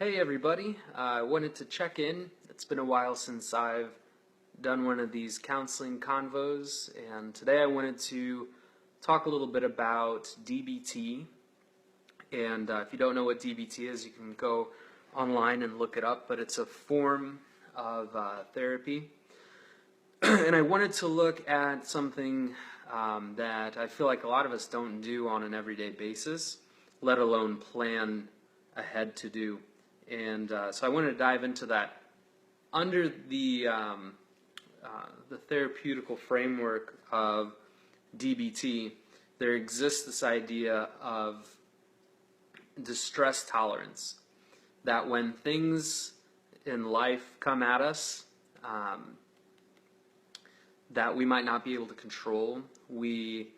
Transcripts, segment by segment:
Hey everybody, I wanted to check in. It's been a while since I've done one of these counseling convos, and today I wanted to talk a little bit about DBT. And if you don't know what DBT is, you can go online and look it up, but it's a form of therapy. And I wanted to look at something that I feel like a lot of us don't do on an everyday basis, let alone plan ahead to do. And so I wanted to dive into that. Under the therapeutical framework of DBT, there exists this idea of distress tolerance, that when things in life come at us that we might not be able to control, we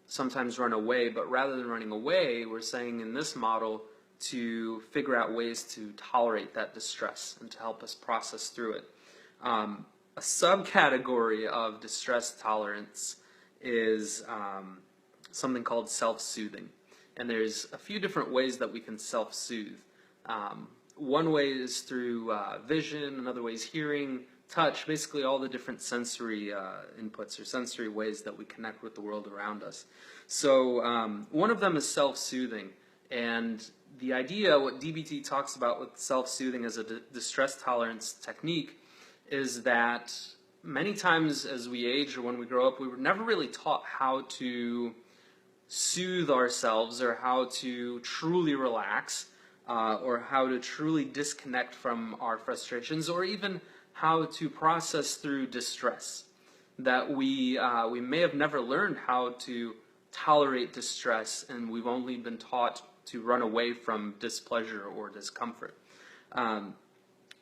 sometimes run away, but rather than running away, we're saying in this model to figure out ways to tolerate that distress and to help us process through it. A subcategory of distress tolerance is something called self-soothing. And there's a few different ways that we can self-soothe. One way is through vision, another way is hearing, touch, basically all the different sensory inputs or sensory ways that we connect with the world around us. So one of them is self-soothing. And the idea, what DBT talks about with self-soothing as a distress tolerance technique, is that many times as we age or when we grow up, we were never really taught how to soothe ourselves or how to truly relax or how to truly disconnect from our frustrations or even how to process through distress. That we may have never learned how to tolerate distress, and we've only been taught to run away from displeasure or discomfort.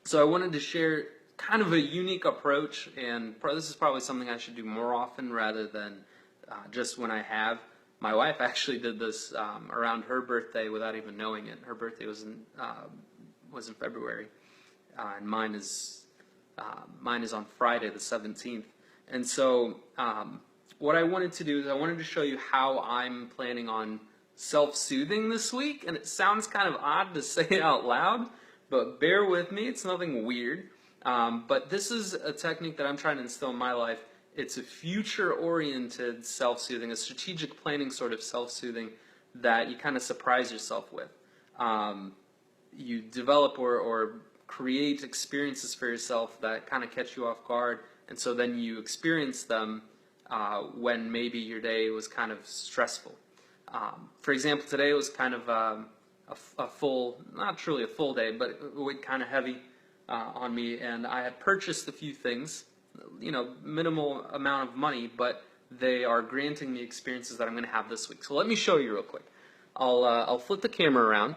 So I wanted to share kind of a unique approach, and this is probably something I should do more often rather than just when I have. My wife actually did this around her birthday without even knowing it. Her birthday was in February, and mine is on Friday the 17th. And so what I wanted to do is I wanted to show you how I'm planning on self-soothing this week, and it sounds kind of odd to say it out loud, but bear with me, it's nothing weird. But this is a technique that I'm trying to instill in my life. It's a future-oriented self-soothing, a strategic planning sort of self-soothing that you kind of surprise yourself with. You develop or create experiences for yourself that kind of catch you off guard, and so then you experience them when maybe your day was kind of stressful. For example, today was kind of a full, not truly a full day, but it went kind of heavy on me, and I had purchased a few things, minimal amount of money, but they are granting me experiences that I'm going to have this week. So let me show you real quick. I'll flip the camera around,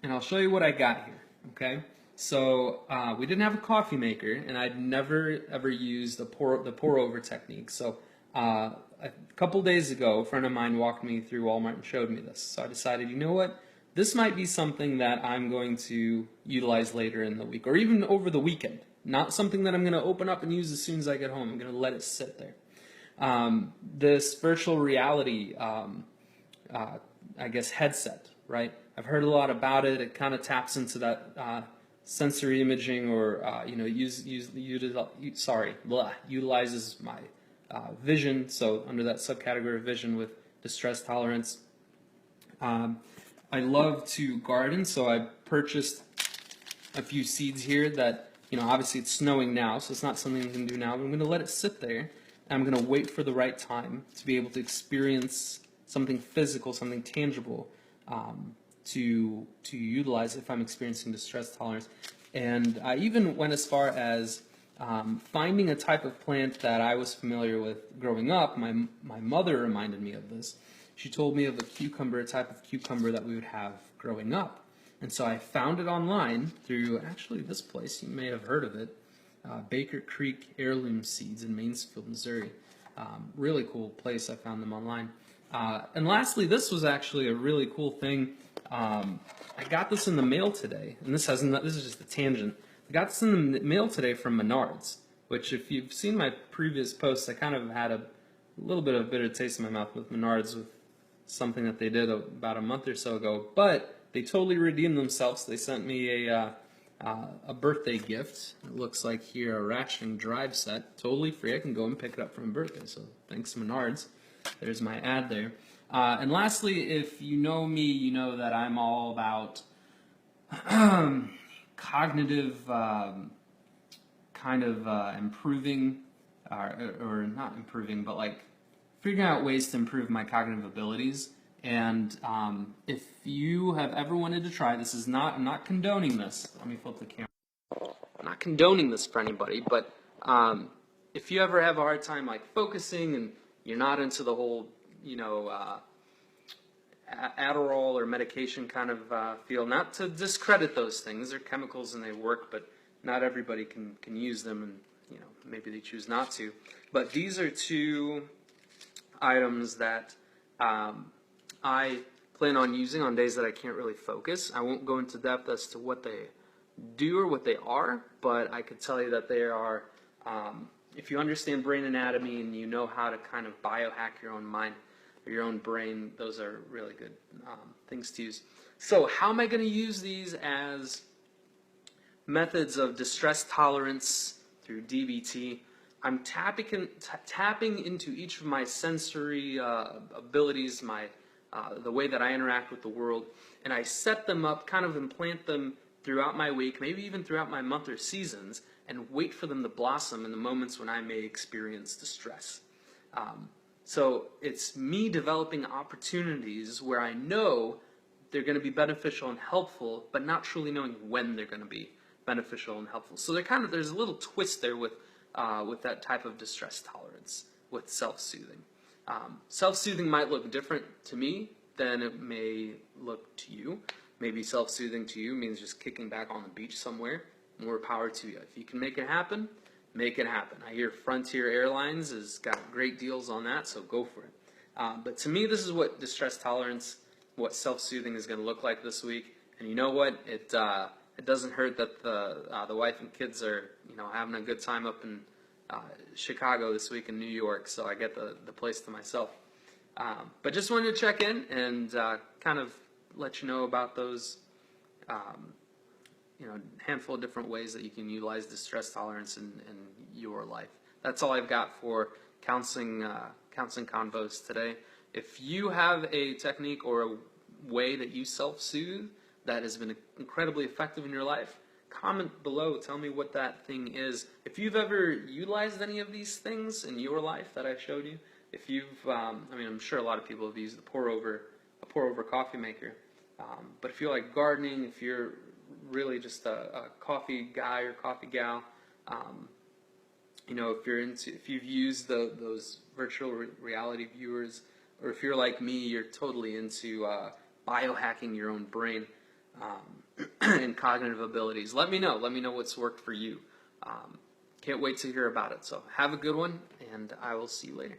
and I'll show you what I got here, okay? So we didn't have a coffee maker, and I'd never ever used the pour over technique. So a couple days ago, a friend of mine walked me through Walmart and showed me this. So I decided, you know what? This might be something that I'm going to utilize later in the week, or even over the weekend. Not something that I'm going to open up and use as soon as I get home. I'm going to let it sit there. This virtual reality, I guess, headset, right? I've heard a lot about it. It kind of taps into that sensory imaging, or utilizes my vision. So under that subcategory of vision with distress tolerance. I love to garden, so I purchased a few seeds here that, obviously it's snowing now, so it's not something I can do now, but I'm going to let it sit there, and I'm going to wait for the right time to be able to experience something physical, something tangible, to utilize if I'm experiencing distress tolerance. And I even went as far as finding a type of plant that I was familiar with growing up. My mother reminded me of this. She told me of a type of cucumber that we would have growing up. And so I found it online through, actually, this place, you may have heard of it, Baker Creek Heirloom Seeds in Mansfield, Missouri. Really cool place. I found them online. And lastly, this was actually a really cool thing. I got this in the mail today, and this is just a tangent. I got this in the mail today from Menards, which, if you've seen my previous posts, I kind of had a little bit of a bitter taste in my mouth with Menards with something that they did about a month or so ago. But they totally redeemed themselves. They sent me a birthday gift. It looks like here a ratcheting drive set, totally free. I can go and pick it up from a birthday. So thanks, Menards. There's my ad there. And lastly, if you know me, you know that I'm all about cognitive improving, or not improving, but like figuring out ways to improve my cognitive abilities. And if you have ever wanted to try, this is not, I'm not condoning this. Let me flip the camera. I'm not condoning this for anybody, but if you ever have a hard time like focusing and you're not into the whole, Adderall or medication kind of feel, not to discredit those things, they're chemicals and they work, but not everybody can use them, and maybe they choose not to. But these are two items that I plan on using on days that I can't really focus. I won't go into depth as to what they do or what they are, but I could tell you that they are, if you understand brain anatomy and you know how to kind of biohack your own mind or your own brain, those are really good things to use. So how am I going to use these as methods of distress tolerance through DBT? I'm tapping into each of my sensory abilities, the way that I interact with the world, and I set them up, kind of implant them throughout my week, maybe even throughout my month or seasons, and wait for them to blossom in the moments when I may experience distress. So it's me developing opportunities where I know they're going to be beneficial and helpful, but not truly knowing when they're going to be beneficial and helpful. So there's a little twist there with that type of distress tolerance, with self-soothing. Self-soothing might look different to me than it may look to you. Maybe self-soothing to you means just kicking back on the beach somewhere. More power to you. If you can make it happen, make it happen. I hear Frontier Airlines has got great deals on that, so go for it. But to me, this is what distress tolerance, what self-soothing is going to look like this week. And you know what? It doesn't hurt that the wife and kids are having a good time up in Chicago this week in New York, so I get the place to myself. But just wanted to check in and kind of let you know about those handful of different ways that you can utilize distress tolerance in your life. That's all I've got for counseling convos today. If you have a technique or a way that you self-soothe that has been incredibly effective in your life, comment below. Tell me what that thing is. If you've ever utilized any of these things in your life that I showed you, if you've, I'm sure a lot of people have used a pour over coffee maker. But if you like gardening, if you're really just a coffee guy or coffee gal, if you've used those virtual reality viewers, or if you're like me, you're totally into biohacking your own brain and cognitive abilities. Let me know. Let me know what's worked for you. Can't wait to hear about it. So have a good one, and I will see you later.